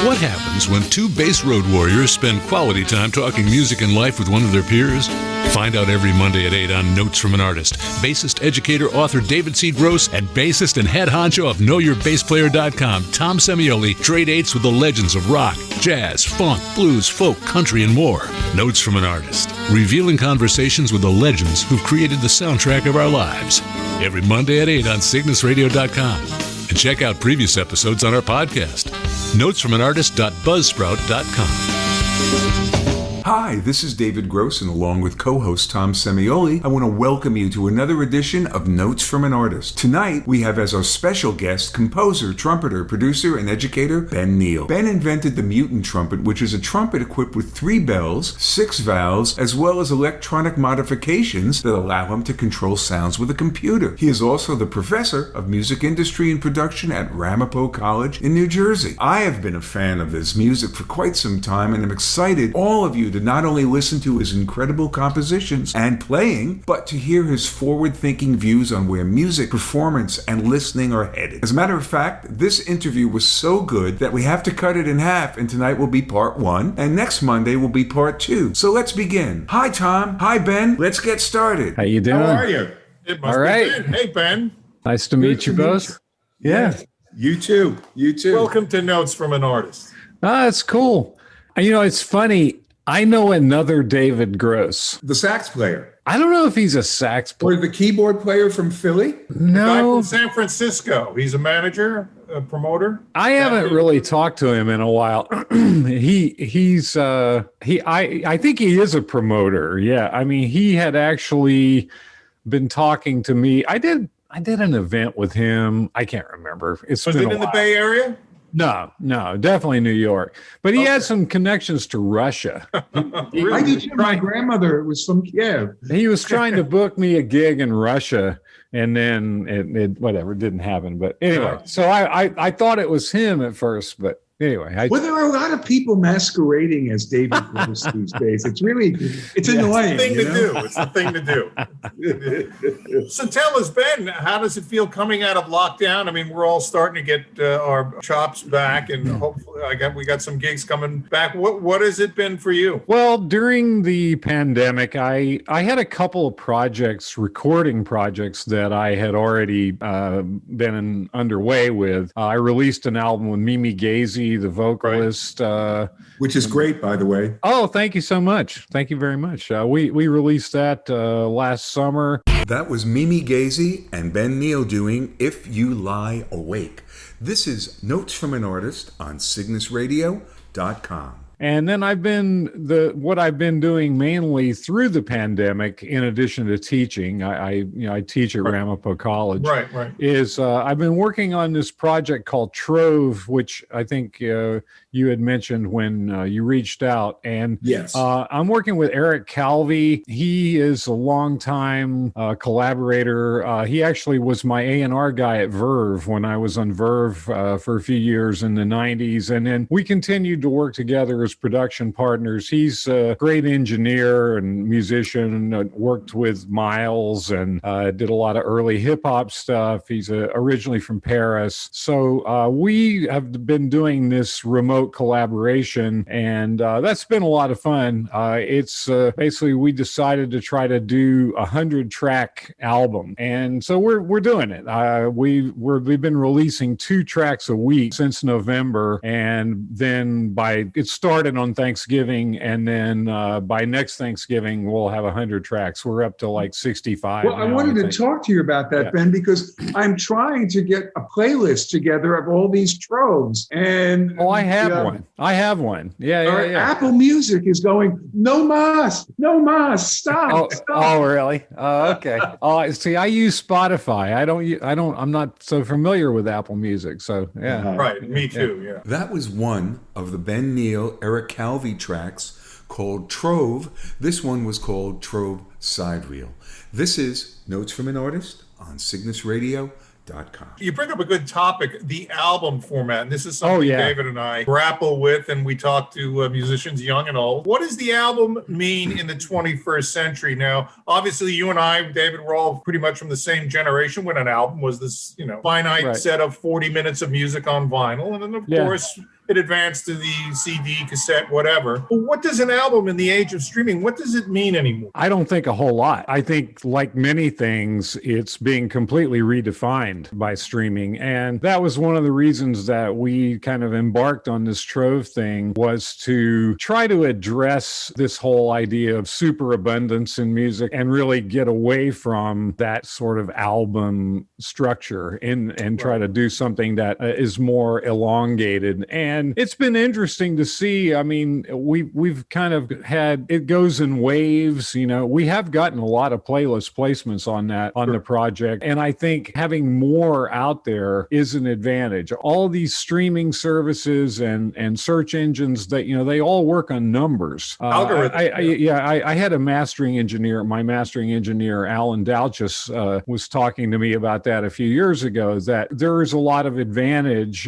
What happens when two bass road warriors spend quality time talking music and life with one of their peers? Find out every Monday at 8 on Notes from an Artist. Bassist, educator, author David C. Gross and bassist and head honcho of KnowYourBassPlayer.com, Tom Semioli, trade dates with the legends of rock, jazz, funk, blues, folk, country, and more. Notes from an Artist. Revealing conversations with the legends who've created the soundtrack of our lives. Every Monday at 8 on CygnusRadio.com. And check out previous episodes on our podcast. Notesfromanartist.buzzsprout.com. Hi, this is David Gross, and along with co-host Tom Semioli, I want to welcome you to another edition of Notes from an Artist. Tonight, we have as our special guest, composer, trumpeter, producer, and educator, Ben Neill. Ben invented the mutant trumpet, which is a trumpet equipped with 3 bells, 6 valves, as well as electronic modifications that allow him to control sounds with a computer. He is also the professor of music industry and production at Ramapo College in New Jersey. I have been a fan of his music for quite some time, and I'm excited all of you to not only listen to his incredible compositions and playing, but to hear his forward-thinking views on where music, performance, and listening are headed. As a matter of fact, this interview was so good that we have to cut it in half, and tonight will be part 1, and next Monday will be part 2. So let's begin. Hi, Tom. Hi, Ben. Let's get started. How you doing? How are you? It must All right. be Ben. Hey, Ben. Nice to meet you both. Yeah. You too. You too. Welcome to Notes from an Artist. It's cool. You know, it's funny. I know another David Gross. The sax player. I don't know if he's a sax player. Or the keyboard player from Philly? The guy No, from San Francisco. He's a manager, a promoter. I haven't really talked to him in a while. I think he is a promoter. Yeah. I mean, he had actually been talking to me. I did an event with him. I can't remember. Was it in the Bay Area? No, definitely New York. But he had some connections to Russia. Really? I do too. My grandmother was from Kiev. He was trying to book me a gig in Russia, and then it didn't happen. But anyway, so I thought it was him at first, but anyway. Well, there are a lot of people masquerading as David Gross these days. It's annoying. It's the thing to do. It's the thing to do. So tell us, Ben, how does it feel coming out of lockdown? I mean, we're all starting to get our chops back, and hopefully we got some gigs coming back. What has it been for you? Well, during the pandemic, I had a couple of recording projects that I had already been underway with. I released an album with Mimi Gazy, the vocalist, Which is great, by the way. Oh, thank you so much. Thank you very much. We released that last summer. That was Mimi Gazy and Ben Neill doing If You Lie Awake. This is Notes from an Artist on CygnusRadio.com. And then what I've been doing mainly through the pandemic, in addition to teaching, I teach at Ramapo College. Right. Is I've been working on this project called Trove, which I think you had mentioned when you reached out. And yes, I'm working with Eric Calvi. He is a longtime collaborator. He actually was my A&R guy at Verve when I was on Verve for a few years in the 90s. And then we continued to work together as production partners. He's a great engineer and musician, worked with Miles and did a lot of early hip hop stuff. He's originally from Paris. So we have been doing this remote collaboration, and that's been a lot of fun. It's basically we decided to try to do 100-track album, and so we're doing it. We've been releasing 2 tracks a week since November, and then it started on Thanksgiving, and then by next Thanksgiving we'll have 100 tracks. We're up to like 65. Well, I wanted to talk to you about that, Ben, because I'm trying to get a playlist together of all these troves. And I have one. Yeah. Apple Music is going, no mas, stop. Oh, really? Okay. See, I use Spotify. I'm not so familiar with Apple Music. So yeah. Right. Me too. Yeah. That was one of the Ben Neill, Eric Calvi tracks called Trove. This one was called Trove Side Reel. This is Notes from an Artist on CygnusRadio.com. You bring up a good topic, the album format. And this is something David and I grapple with, and we talk to musicians young and old. What does the album mean in the 21st century? Now, obviously, you and I, David, we're all pretty much from the same generation when an album was this, finite set of 40 minutes of music on vinyl. And then, of course, it advanced to the CD, cassette, whatever. But what does an album in the age of streaming, what does it mean anymore? I don't think a whole lot. I think, like many things, it's being completely redefined by streaming. And that was one of the reasons that we kind of embarked on this Trove thing, was to try to address this whole idea of superabundance in music and really get away from that sort of album structure and try to do something that is more elongated. And it's been interesting to see. I mean, we've kind of had, it goes in waves. You know, we have gotten a lot of playlist placements on that, on the project. And I think having more out there is an advantage. All these streaming services and search engines that, you know, they all work on numbers. Algorithms. I had a mastering engineer, my mastering engineer, Alan Douchus, was talking to me about that a few years ago, that there is a lot of advantage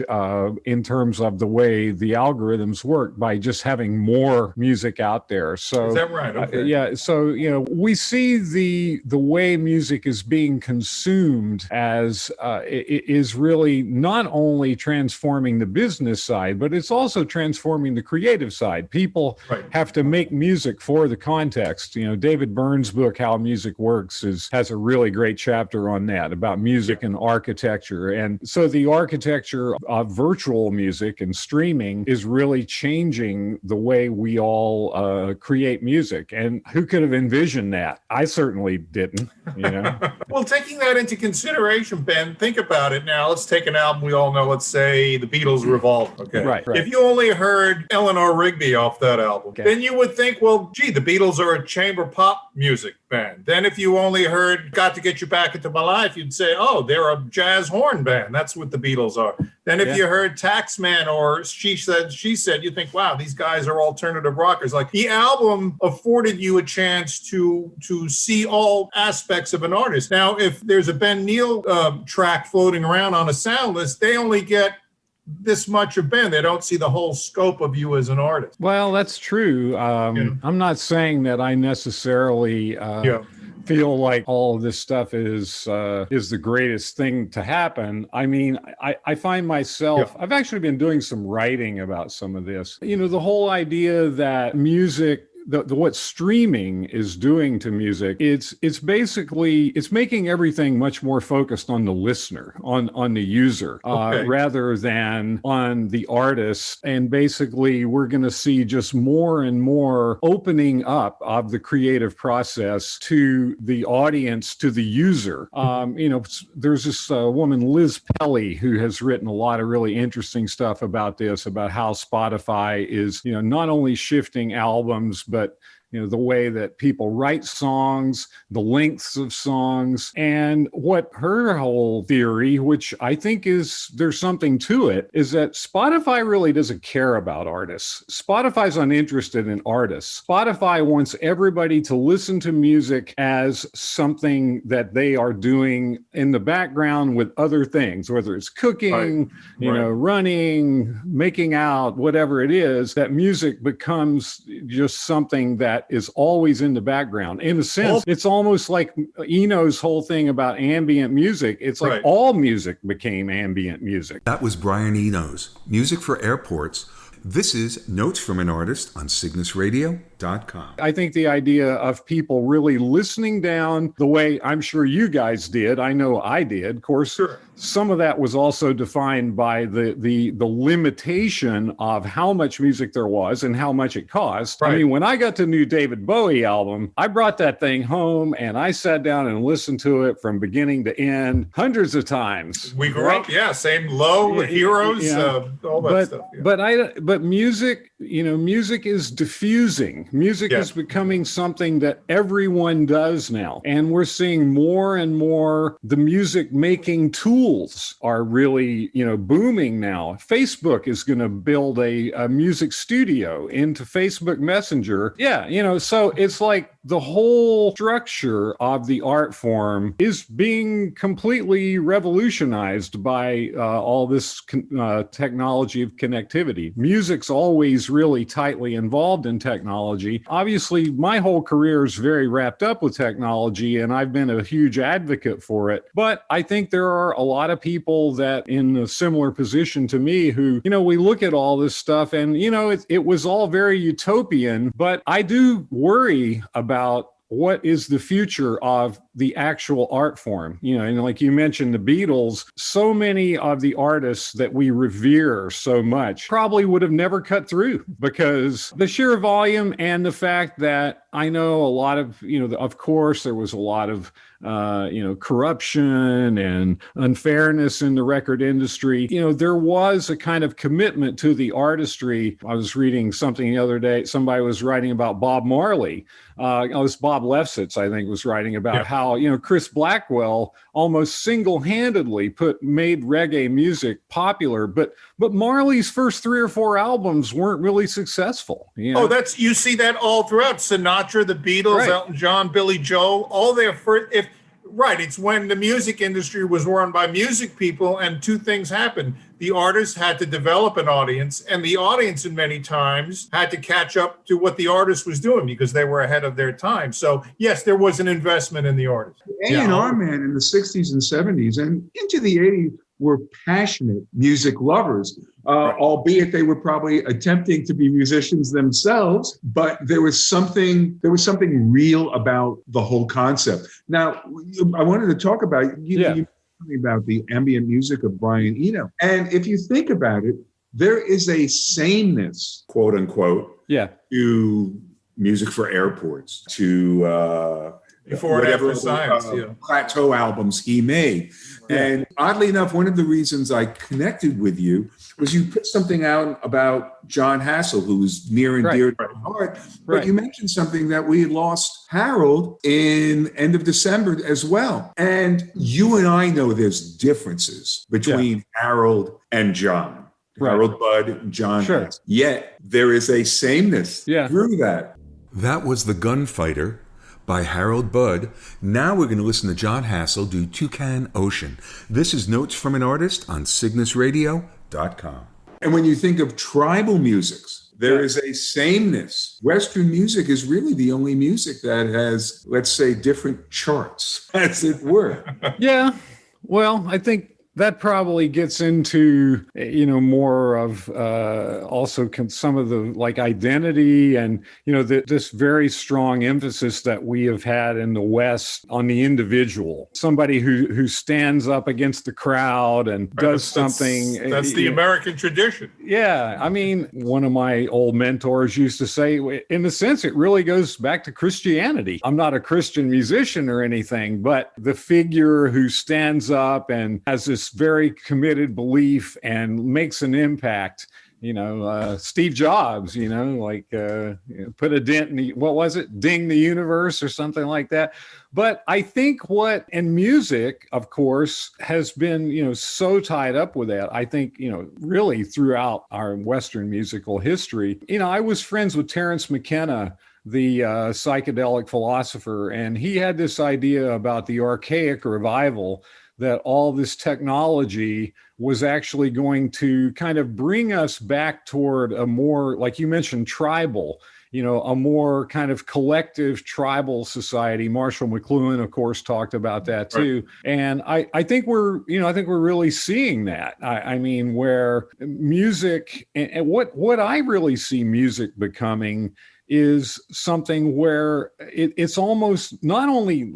in terms of the way the algorithms work by just having more music out there. So is that right? Okay. Yeah. So, you know, we see the way music is being consumed as is really not only transforming the business side, but it's also transforming the creative side. People have to make music for the context. You know, David Byrne's book, How Music Works, has a really great chapter on that, about music and architecture. And so the architecture of virtual music and streaming is really changing the way we all create music. And who could have envisioned that? I certainly didn't, you know. Well, taking that into consideration, Ben, think about it now. Let's take an album we all know. Let's say the Beatles' Revolver. Okay. Right. If you only heard Eleanor Rigby off that album, then you would think, well, gee, the Beatles are a chamber pop music band. Then if you only heard Got to Get You Back Into My Life, you'd say, oh, they're a jazz horn band. That's what the Beatles are. Then if you heard Taxman or She Said, you think, wow, these guys are alternative rockers. Like, the album afforded you a chance to see all aspects of an artist. Now, if there's a Ben Neill track floating around on a sound list, they only get this much of Ben. They don't see the whole scope of you as an artist. Well, that's true. I'm not saying that I necessarily feel like all of this stuff is the greatest thing to happen. I mean, I find myself, I've actually been doing some writing about some of this. You know, the whole idea that music, what streaming is doing to music, it's basically, it's making everything much more focused on the listener, on the user, rather than on the artist. And basically, we're going to see just more and more opening up of the creative process to the audience, to the user. You know, there's this woman, Liz Pelly, who has written a lot of really interesting stuff about this, about how Spotify is, you know, not only shifting albums, but you know, the way that people write songs, the lengths of songs, and what her whole theory, which I think there's something to it, is that Spotify really doesn't care about artists. Spotify's uninterested in artists. Spotify wants everybody to listen to music as something that they are doing in the background with other things, whether it's cooking, you know, running, making out, whatever it is, that music becomes just something that is always in the background. In a sense, it's almost like Eno's whole thing about ambient music. It's like all music became ambient music. That was Brian Eno's Music for Airports. This is Notes from an Artist on CygnusRadio.com. I think the idea of people really listening down the way I'm sure you guys did, I know I did, of course, some of that was also defined by the limitation of how much music there was and how much it cost. I mean, when I got the new David Bowie album, I brought that thing home and I sat down and listened to it from beginning to end hundreds of times. We grew up, same Low, Heroes, all that stuff. Yeah. But music, you know, music is diffusing. Music is becoming something that everyone does now. And we're seeing more and more the music making tools are really, you know, booming now. Facebook is going to build a music studio into Facebook Messenger. Yeah, you know, so it's like the whole structure of the art form is being completely revolutionized by all this technology of connectivity. Music music's always really tightly involved in technology. Obviously, my whole career is very wrapped up with technology, and I've been a huge advocate for it. But I think there are a lot of people that in a similar position to me who, we look at all this stuff and, it was all very utopian, but I do worry about what is the future of the actual art form? And like you mentioned, the Beatles, so many of the artists that we revere so much probably would have never cut through because the sheer volume and the fact that I know a lot of, of course, there was a lot of, corruption and unfairness in the record industry. There was a kind of commitment to the artistry. I was reading something the other day. Somebody was writing about Bob Marley. It was Bob Lefsetz, I think, was writing about how, Chris Blackwell almost single-handedly made reggae music popular, but Marley's first 3 or 4 albums weren't really successful. Oh, you see that all throughout. Sinatra, the Beatles, right. Elton John, Billy Joel, all their first, it's when the music industry was run by music people and two things happened. The artists had to develop an audience, and the audience in many times had to catch up to what the artist was doing because they were ahead of their time. So yes, there was an investment in the artist. A&R man in the 60s and 70s and into the 80s were passionate music lovers, albeit they were probably attempting to be musicians themselves, but there was something real about the whole concept. Now, I wanted to talk about, you told me about the ambient music of Brian Eno. And if you think about it, there is a sameness, quote unquote, to music for airports, to before and after science, plateau albums he made. And oddly enough, one of the reasons I connected with you was you put something out about John Hassel, who was near and dear to my heart. But you mentioned something that we had lost Harold in end of December as well. And you and I know there's differences between Harold and John. Harold Budd, John Hassel. Yet there is a sameness through that. That was The Gunfighter by Harold Budd. Now we're going to listen to John Hassel do Toucan Ocean. This is Notes from an Artist on CygnusRadio.com. And when you think of tribal musics, there is a sameness. Western music is really the only music that has, let's say, different charts, as it were. Yeah. Well, I think that probably gets into, more of also some of the identity and, this very strong emphasis that we have had in the West on the individual, somebody who stands up against the crowd and does something. That's the American tradition. Yeah. I mean, one of my old mentors used to say, in a sense, it really goes back to Christianity. I'm not a Christian musician or anything, but the figure who stands up and has this very committed belief and makes an impact. Steve Jobs, put a dent in the, what was it? Ding the universe or something like that. But I think and music, of course, has been, so tied up with that. I think, really throughout our Western musical history, I was friends with Terrence McKenna, the psychedelic philosopher, and he had this idea about the Archaic revival, that all this technology was actually going to kind of bring us back toward a more, like you mentioned, tribal, a more kind of collective tribal society. Marshall McLuhan, of course, talked about that too. Right. And I think we're really seeing that. I mean, where music and what I really see music becoming is something where it's almost not only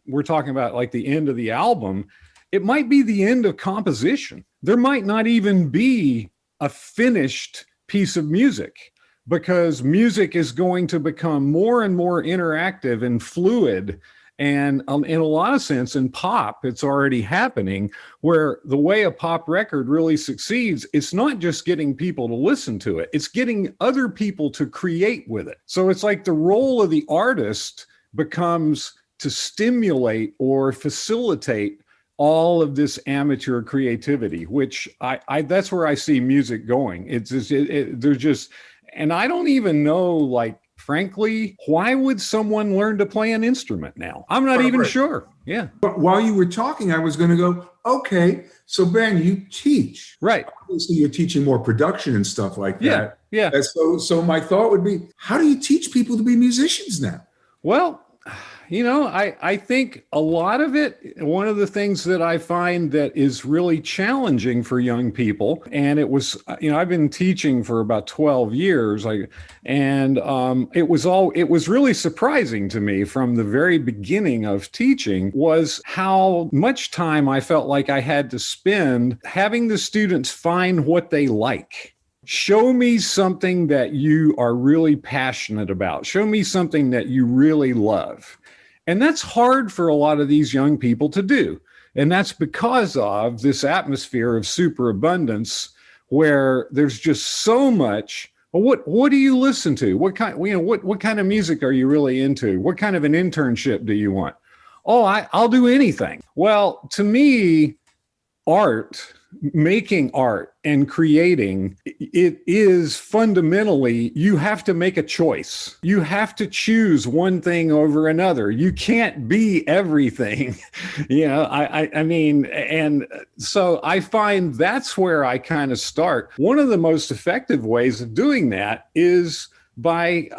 we're talking about the end of the album, it might be the end of composition. There might not even be a finished piece of music because music is going to become more and more interactive and fluid. And in a lot of sense, in pop, it's already happening, where the way a pop record really succeeds, it's not just getting people to listen to it, it's getting other people to create with it. So it's like the role of the artist becomes to stimulate or facilitate all of this amateur creativity, which that's where I see music going. It's just, they're just, and I don't even know, frankly, why would someone learn to play an instrument now? I'm not even sure. Yeah. But while you were talking, I was going to go, okay, so Ben, you teach. Right. Obviously, you're teaching more production and stuff like that. Yeah. And so my thought would be, how do you teach people to be musicians now? Well, I think a lot of it, one of the things that I find that is really challenging for young people, and it was, I've been teaching for about 12 years, and it was really surprising to me from the very beginning of teaching was how much time I felt like I had to spend having the students find what they like. Show me something that you are really passionate about. Show me something that you really love. And that's hard for a lot of these young people to do. And that's because of this atmosphere of superabundance where there's just so much. Well, what do you listen to? What kind of music are you really into? What kind of an internship do you want? Oh, I'll do anything. Well, to me, making art and creating, it is fundamentally, you have to make a choice. You have to choose one thing over another. You can't be everything. And so I find that's where I kind of start. One of the most effective ways of doing that is by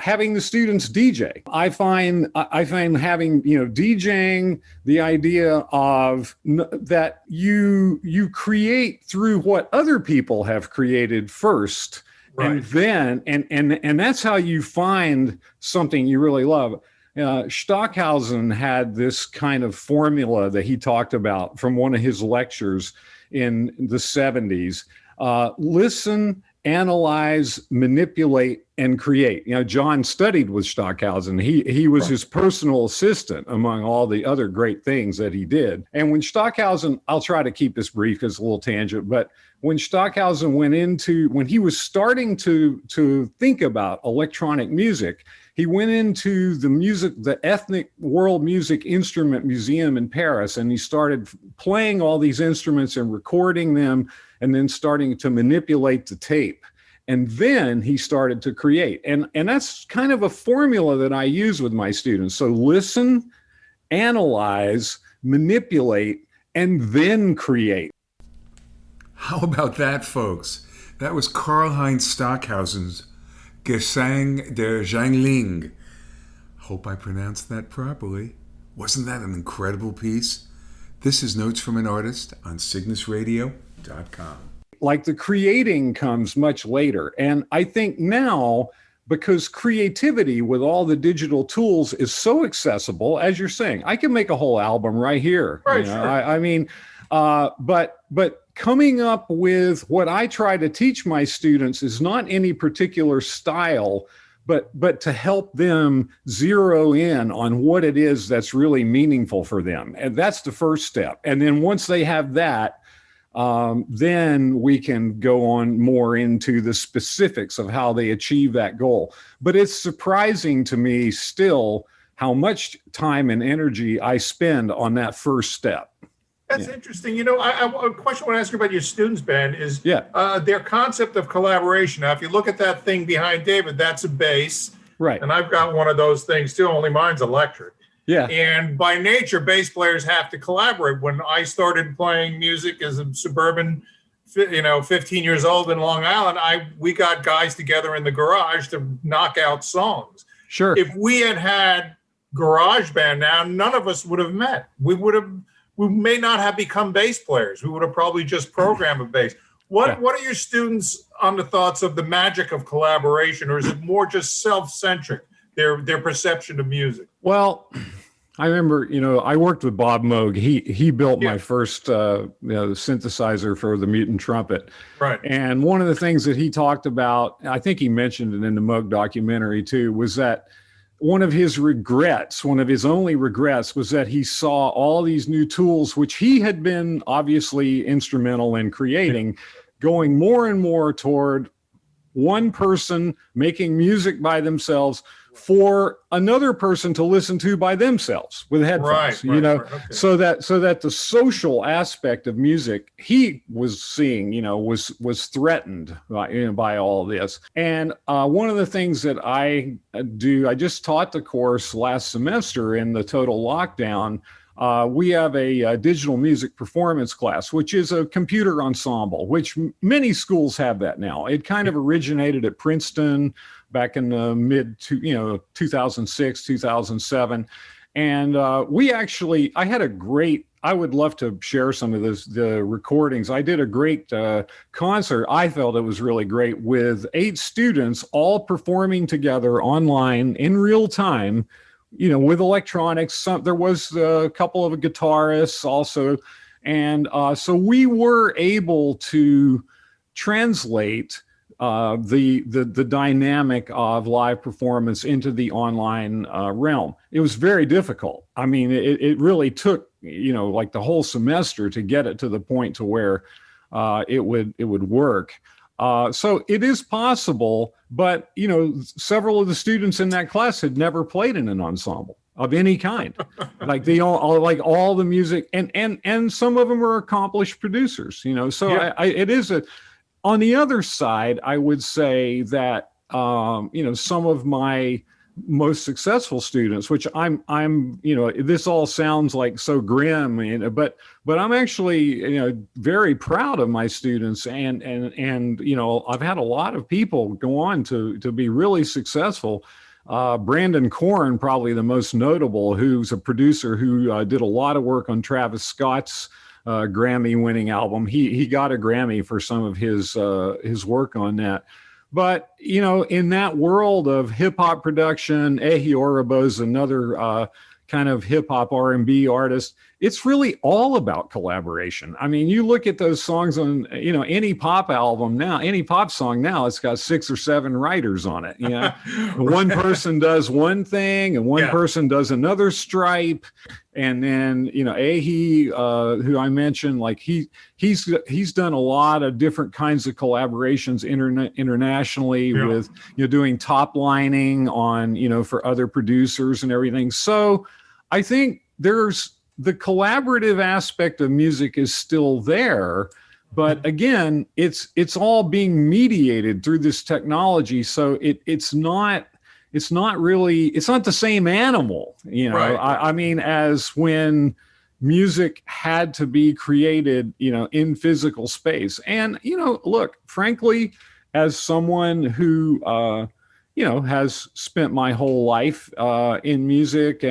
having the students DJ. I find having, DJing, the idea of that you create through what other people have created first. Right. And then, and that's how you find something you really love. Stockhausen had this kind of formula that he talked about from one of his lectures in the 70s. Listen, analyze, manipulate, and create. John studied with Stockhausen. He was his personal assistant among all the other great things that he did. And when Stockhausen, I'll try to keep this brief because it's a little tangent, but when Stockhausen when he was starting to think about electronic music, he went into the Ethnic World Music Instrument Museum in Paris, and he started playing all these instruments and recording them, and then starting to manipulate the tape. And then he started to create. And that's kind of a formula that I use with my students. So listen, analyze, manipulate, and then create. How about that, folks? That was Karl-Heinz Stockhausen's Gesang der Jangling. Hope I pronounced that properly. Wasn't that an incredible piece? This is Notes from an Artist on CygnusRadio.com. Like the creating comes much later. And I think now, because creativity with all the digital tools is so accessible, as you're saying, I can make a whole album right here. Right, sure. But coming up with what I try to teach my students is not any particular style, but to help them zero in on what it is that's really meaningful for them. And that's the first step. And then once they have that, then we can go on more into the specifics of how they achieve that goal. But it's surprising to me still how much time and energy I spend on that first step. That's interesting. A question I want to ask you about your students, Ben, is their concept of collaboration. Now, if you look at that thing behind David, that's a bass. Right. And I've got one of those things too, only mine's electric. Yeah. And by nature, bass players have to collaborate. When I started playing music as a suburban, 15 years old in Long Island, we got guys together in the garage to knock out songs. Sure. If we had GarageBand now, none of us would have met. We may not have become bass players. We would have probably just programmed a bass. What are your students on the thoughts of the magic of collaboration, or is it more just self-centric, their perception of music? Well, I remember, I worked with Bob Moog. He built my first synthesizer for the Mutant Trumpet. Right. And one of the things that he talked about, I think he mentioned it in the Moog documentary too, was that one of his only regrets was that he saw all these new tools, which he had been obviously instrumental in creating, going more and more toward one person making music by themselves for another person to listen to by themselves with headphones, right. Okay. so that the social aspect of music he was seeing, was threatened by all this. And one of the things that I do, I just taught the course last semester in the total lockdown we have a digital music performance class, which is a computer ensemble, which many schools have that now. It kind of originated at Princeton back in the 2006, 2007. And I would love to share some of the recordings. I did a great concert. I felt it was really great with 8 students all performing together online in real time, with electronics. There was a couple of guitarists also. And so we were able to translate the dynamic of live performance into the online realm. It was very difficult. I mean, it really took, like the whole semester to get it to the point to where it would work. So it is possible, but several of the students in that class had never played in an ensemble of any kind. Like all the music, and some of them are accomplished producers. So yeah. It is on the other side, I would say that some of my most successful students, which I'm this all sounds like so grim, but I'm actually very proud of my students, and I've had a lot of people go on to be really successful. Brandon Korn, probably the most notable, who's a producer who did a lot of work on Travis Scott's Grammy-winning album. He got a Grammy for some of his work on that. But in that world of hip hop production, Ehi Orabo's another kind of hip hop R&B artist. It's really all about collaboration. I mean, you look at those songs on any pop album now, any pop song now, it's got 6 or 7 writers on it. Right. One person does one thing and one person does another stripe. And then, Ehi, who I mentioned, like he's done a lot of different kinds of collaborations internationally with, doing top lining on, for other producers and everything. So I think there's the collaborative aspect of music is still there, but again, it's all being mediated through this technology. So it's not the same animal, Right. I mean, as when music had to be created, in physical space. And, look, frankly, as someone who, has spent my whole life in music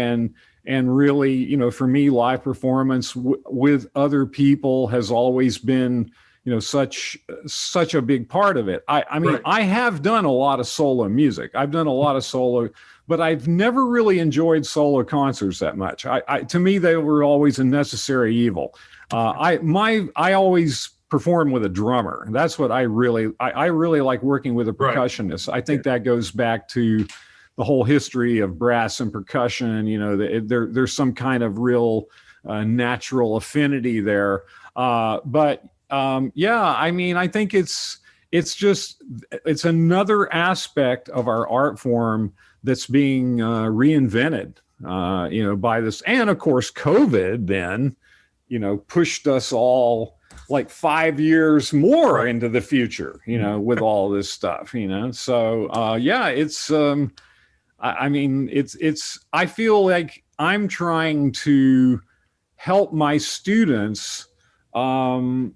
and really, for me, live performance with other people has always been, such a big part of it. I mean, right. I have done a lot of solo music. I've done a lot of solo, but I've never really enjoyed solo concerts that much. To me, they were always a necessary evil. I always perform with a drummer. That's what I really like working with a percussionist. Right. I think that goes back to the whole history of brass and percussion. There's some kind of real natural affinity there. But I mean, I think it's another aspect of our art form that's being reinvented, by this. And of course, COVID then, pushed us all like 5 years more into the future, with all this stuff, So, it's, I mean, I feel like I'm trying to help my students, to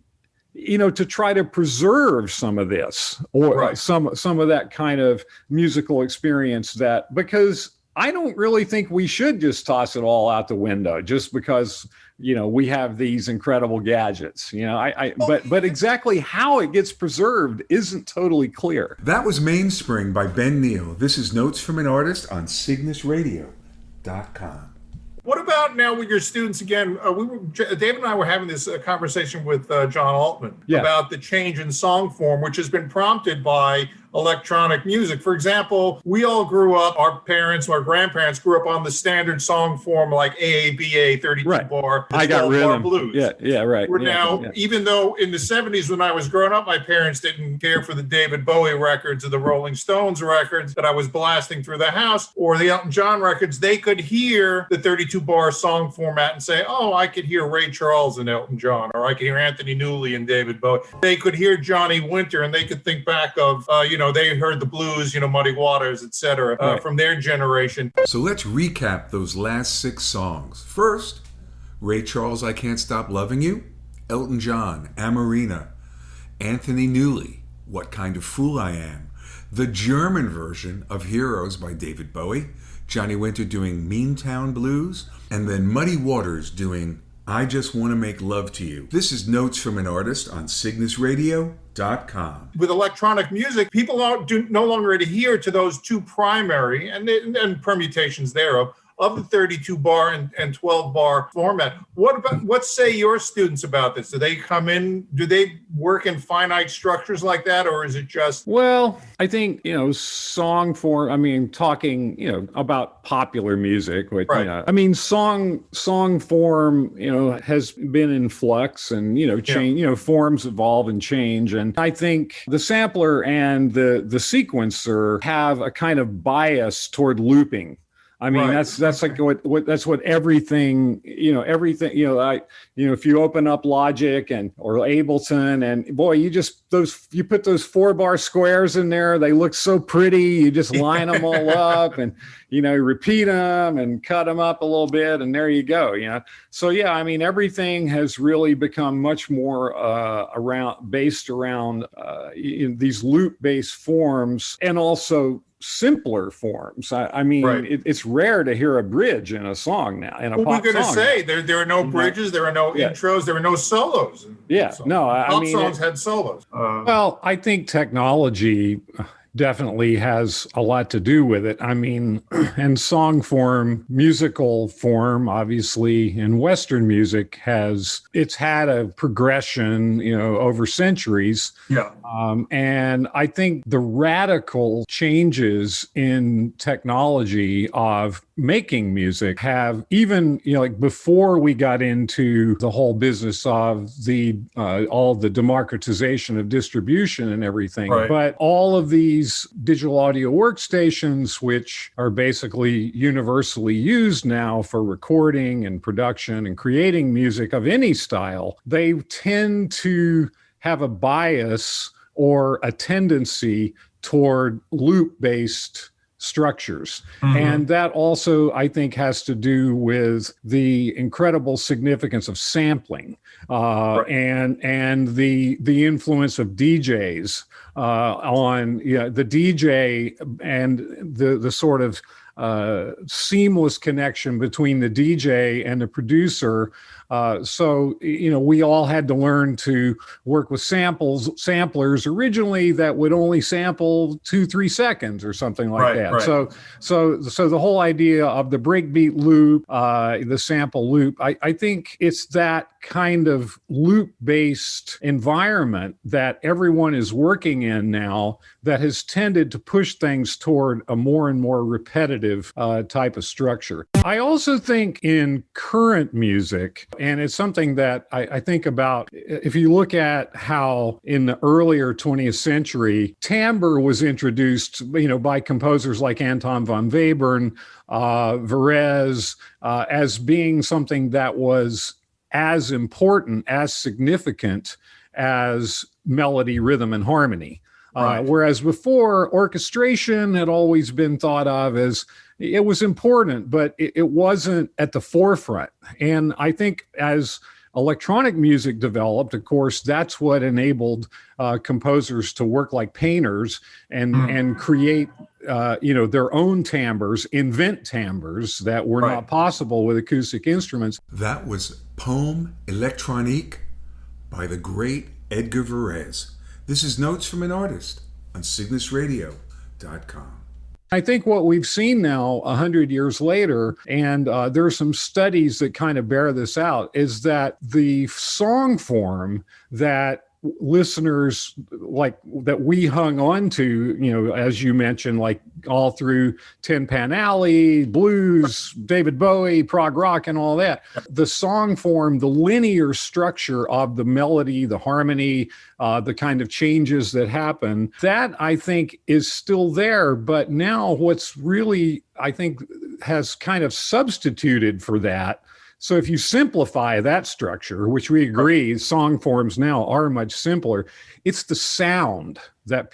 try to preserve some of this or right. some of that kind of musical experience because I don't really think we should just toss it all out the window just because, we have these incredible gadgets, but exactly how it gets preserved isn't totally clear. That was Mainspring by Ben Neill. This is Notes from an Artist on CygnusRadio.com. What about now with your students again? David and I were having this conversation with John Altman about the change in song form, which has been prompted by electronic music. For example, we all grew up, our parents, our grandparents grew up on the standard song form like AABA, 32 right. bar, I got rhythm. Blues. Yeah, right. We're now, even though in the 70s when I was growing up, my parents didn't care for the David Bowie records or the Rolling Stones records that I was blasting through the house or the Elton John records, they could hear the 32 bar song format and say, oh, I could hear Ray Charles and Elton John, or I could hear Anthony Newley and David Bowie. They could hear Johnny Winter and they could think back of, they heard the blues, Muddy Waters, etc., from their generation. So let's recap those last 6 songs. First, Ray Charles, I Can't Stop Loving You, Elton John, Amarina, Anthony Newley, What Kind of Fool I Am, the German version of Heroes by David Bowie, Johnny Winter doing Meantown Blues, and then Muddy Waters doing I Just Want to Make Love to You. This is Notes from an Artist on CygnusRadio.com. With electronic music, people no longer adhere to those two primary and permutations thereof of the 32 bar and 12 bar format. What say your students about this? Do they come in, do they work in finite structures like that, or is it just? Well, I think, song form, talking, about popular music, which, right. Song form, has been in flux and, change, forms evolve and change. And I think the sampler and the sequencer have a kind of bias toward looping. Right. That's like that's what everything, if you open up Logic or Ableton and boy, you put those 4-bar squares in there, they look so pretty. You just line them all up and, repeat them and cut them up a little bit. And there you go. So, everything has really become much more based around these loop-based forms and also simpler forms. Right. It's rare to hear a bridge in a song now. In a pop we're going to song say there are no bridges, there are no intros, there are no solos. Pop songs had solos. Well, I think technology definitely has a lot to do with it. And song form, musical form, obviously in Western music it's had a progression, over centuries. Yeah. And I think the radical changes in technology of making music have even, like before we got into the whole business of all the democratization of distribution and everything, right. But all of these digital audio workstations, which are basically universally used now for recording and production and creating music of any style, they tend to have a bias or a tendency toward loop-based structures. Mm-hmm. And that also, I think, has to do with the incredible significance of sampling right. and the influence of DJs on the DJ and the sort of seamless connection between the DJ and the producer. So we all had to learn to work with samplers originally that would only sample 2-3 seconds or something like that. Right. So the whole idea of the breakbeat loop, the sample loop, I think it's that kind of loop-based environment that everyone is working in now that has tended to push things toward a more and more repetitive type of structure. I also think in current music, and it's something that I think about, if you look at how in the earlier 20th century, timbre was introduced, by composers like Anton von Webern, Varese, as being something that was as important, as significant as melody, rhythm, and harmony. Right. Whereas before, orchestration had always been thought of as it was important, but it wasn't at the forefront. And I think as electronic music developed, of course, that's what enabled composers to work like painters and create their own timbres, invent timbres that were not possible with acoustic instruments. That was Poème électronique by the great Edgar Varese. This is Notes from an Artist on CygnusRadio.com. I think what we've seen now 100 years later, and there are some studies that kind of bear this out, is that the song form that listeners like that we hung on to, as you mentioned, like all through Tin Pan Alley, blues, David Bowie, prog rock, and all that. The song form, the linear structure of the melody, the harmony, the kind of changes that happen, that I think is still there. But now what's really, I think, has kind of substituted for that. So if you simplify that structure, which we agree, song forms now are much simpler, it's the sound that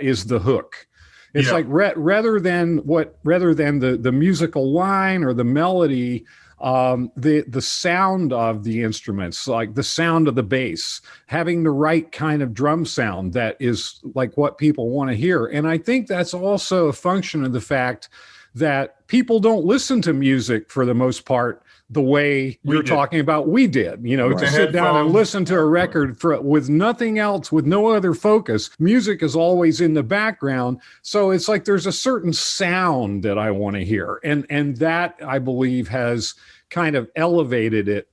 is the hook. It's like rather than the musical line or the melody, the sound of the instruments, like the sound of the bass, having the right kind of drum sound that is like what people want to hear. And I think that's also a function of the fact that people don't listen to music for the most part the way you're talking about we did, to sit down and listen to a record with nothing else, with no other focus. Music is always in the background. So it's like there's a certain sound that I want to hear. And that, I believe, has kind of elevated it.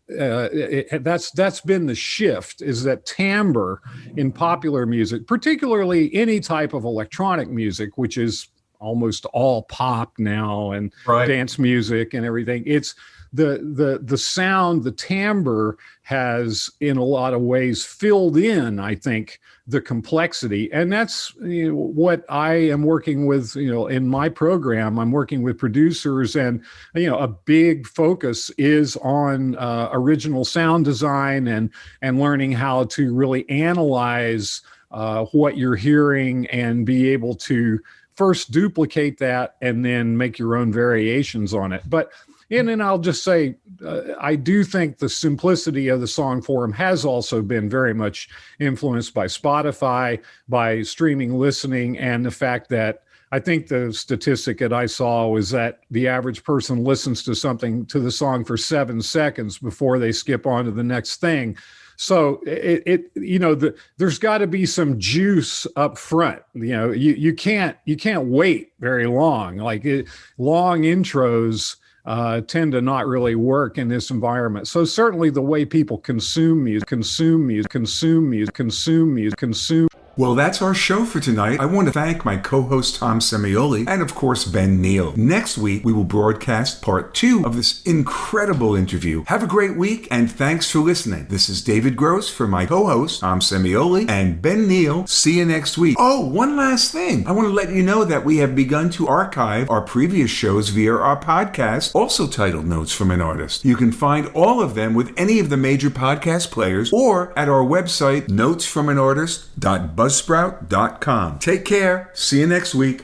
That's been the shift, is that timbre in popular music, particularly any type of electronic music, which is almost all pop now and dance music and everything. It's the sound, the timbre has in a lot of ways filled in, I think, the complexity. And that's what I am working with, in my program. I'm working with producers, and, a big focus is on original sound design and learning how to really analyze what you're hearing and be able to first duplicate that and then make your own variations on it. And then I'll just say, I do think the simplicity of the song form has also been very much influenced by Spotify, by streaming listening, and the fact that I think the statistic that I saw was that the average person listens to the song for 7 seconds before they skip on to the next thing. So there's got to be some juice up front. You can't wait very long. Long intros tend to not really work in this environment. So certainly the way people consume music. Well, that's our show for tonight. I want to thank my co-host Tom Semioli and, of course, Ben Neill. Next week, we will broadcast part 2 of this incredible interview. Have a great week, and thanks for listening. This is David Gross for my co-host Tom Semioli and Ben Neill. See you next week. Oh, one last thing. I want to let you know that we have begun to archive our previous shows via our podcast, also titled Notes from an Artist. You can find all of them with any of the major podcast players or at our website, notesfromanartist.buzzsprout.com. Take care. See you next week.